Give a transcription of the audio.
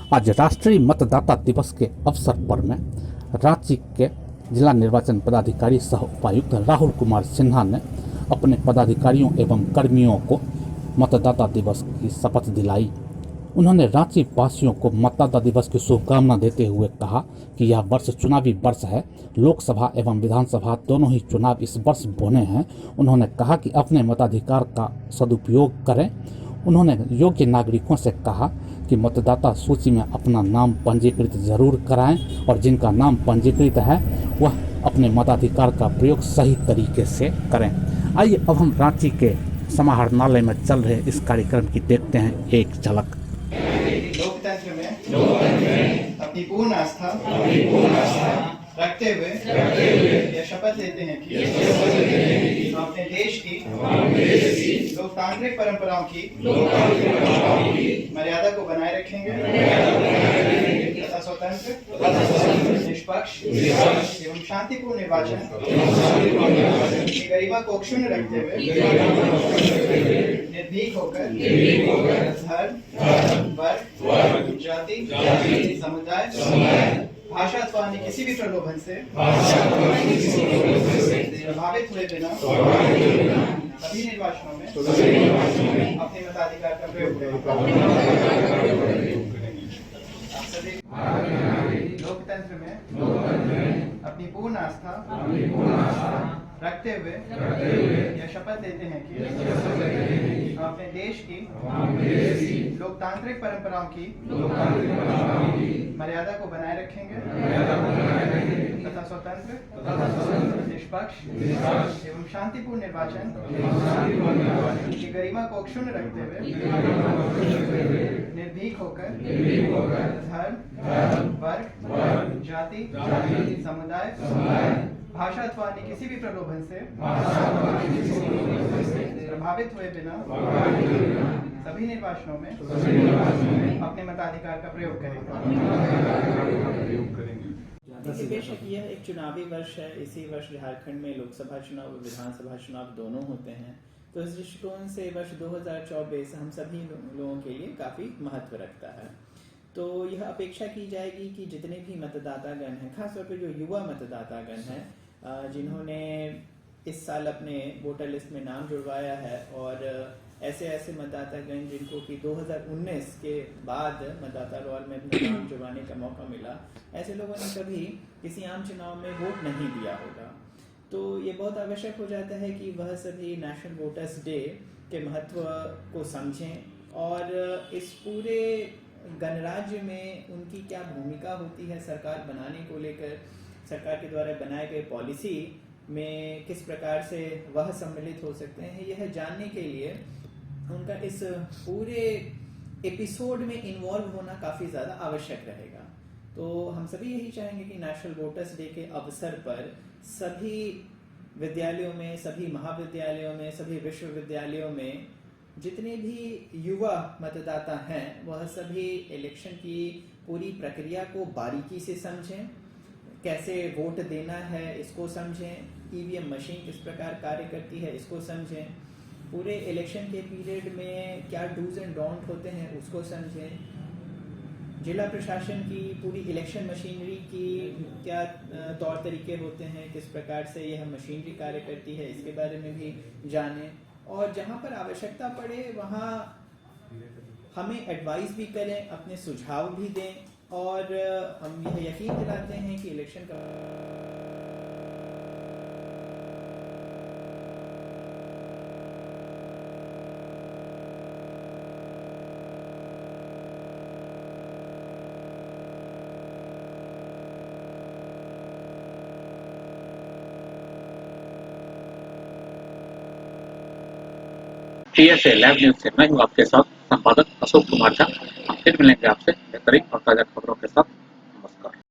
आज राष्ट्रीय मतदाता दिवस के अवसर पर में रांची के जिला निर्वाचन पदाधिकारी सह उपायुक्त राहुल कुमार सिन्हा ने अपने पदाधिकारियों एवं कर्मियों को मतदाता दिवस की शपथ दिलाई। उन्होंने रांची वासियों को मतदाता दिवस की शुभकामना देते हुए कहा कि यह वर्ष चुनावी वर्ष है। लोकसभा एवं विधानसभा दोनों ही चुनाव इस वर्ष होने हैं। उन्होंने कहा कि अपने मताधिकार का सदुपयोग करें। उन्होंने योग्य नागरिकों से कहा कि मतदाता सूची में अपना नाम पंजीकृत जरूर कराएं और जिनका नाम पंजीकृत है वह अपने मताधिकार का प्रयोग सही तरीके से करें। आइए अब हम रांची के समाहरणालय में चल रहे इस कार्यक्रम की देखते हैं एक झलक। लोकतंत्र में अपनी पूर्ण आस्था रखते हुए यह शपथ लेते हैं कि अपने देश की लोकतांत्रिक परंपराओं की मर्यादा को बनाए रखेंगे तथा स्वतंत्र, निष्पक्ष एवं शांतिपूर्ण निर्वाचन की गरिमा को अक्षुण्ण रखते हुए निर्भीक होकर धर्म, वर्ग, जाति, समुदाय, भाषा अथवा अन्य किसी भी प्रलोभन से प्रभावित हुए बिना सभी निर्वाचनों में अपने मताधिकार का प्रयोग करेंगे। लोकतंत्र में अपनी पूर्ण आस्था रखते हुए यह शपथ लेते हैं कि अपने देश की लोकतांत्रिक परंपराओं की मर्यादा को बनाए रखेंगे तथा स्वतंत्र, निष्पक्ष एवं शांतिपूर्ण निर्वाचन की गरिमा को अक्षुण्ण रखते हुए निर्भीक होकर धर्म, वर्ग, जाति, समुदाय, भाषा अथवा अन्य किसी भी प्रलोभन से प्रभावित हुए बिना सभी निर्वाचनों में अपने मताधिकार का प्रयोग करेंगे। बेशक यह एक चुनावी वर्ष है। इसी वर्ष झारखंड में लोकसभा चुनाव और विधानसभा चुनाव दोनों होते हैं, तो इस दृष्टिकोण से वर्ष 2024 हम सभी लोगों के लिए काफी महत्व रखता है। तो यह अपेक्षा की जाएगी कि जितने भी मतदातागण हैं, खासतौर पर जो युवा मतदातागण हैं जिन्होंने इस साल अपने वोटर लिस्ट में नाम जुड़वाया है और ऐसे मतदातागण जिनको कि 2019 के बाद मतदाता रोल में अपना नाम जुड़वाने का मौका मिला, ऐसे लोगों ने कभी किसी आम चुनाव में वोट नहीं दिया होगा। तो ये बहुत आवश्यक हो जाता है कि वह सभी नेशनल वोटर्स डे के महत्व को समझें और इस पूरे गणराज्य में उनकी क्या भूमिका होती है सरकार बनाने को लेकर, सरकार के द्वारा बनाए गए पॉलिसी में किस प्रकार से वह सम्मिलित हो सकते हैं, यह जानने के लिए उनका इस पूरे एपिसोड में इन्वॉल्व होना काफ़ी ज़्यादा आवश्यक रहेगा। तो हम सभी यही चाहेंगे कि नेशनल वोटर्स डे के अवसर पर सभी विद्यालयों में, सभी महाविद्यालयों में, सभी विश्वविद्यालयों में जितने भी युवा मतदाता हैं वह सभी इलेक्शन की पूरी प्रक्रिया को बारीकी से समझें, कैसे वोट देना है इसको समझें, ईवीएम मशीन किस प्रकार कार्य करती है इसको समझें, पूरे इलेक्शन के पीरियड में क्या डूज एंड डोंट होते हैं उसको समझें, जिला प्रशासन की पूरी इलेक्शन मशीनरी की क्या तौर तरीके होते हैं, किस प्रकार से यह मशीनरी कार्य करती है इसके बारे में भी जानें और जहां पर आवश्यकता पड़े वहां हमें एडवाइस भी करें, अपने सुझाव भी दें और हम यह यकीन दिलाते हैं कि इलेक्शन का TSA लैब न्यूज से मैं हूँ आपके साथ संपादक अशोक कुमार झा। हम फिर मिलेंगे आपसे बेहतरीन और ताजा खबरों के साथ।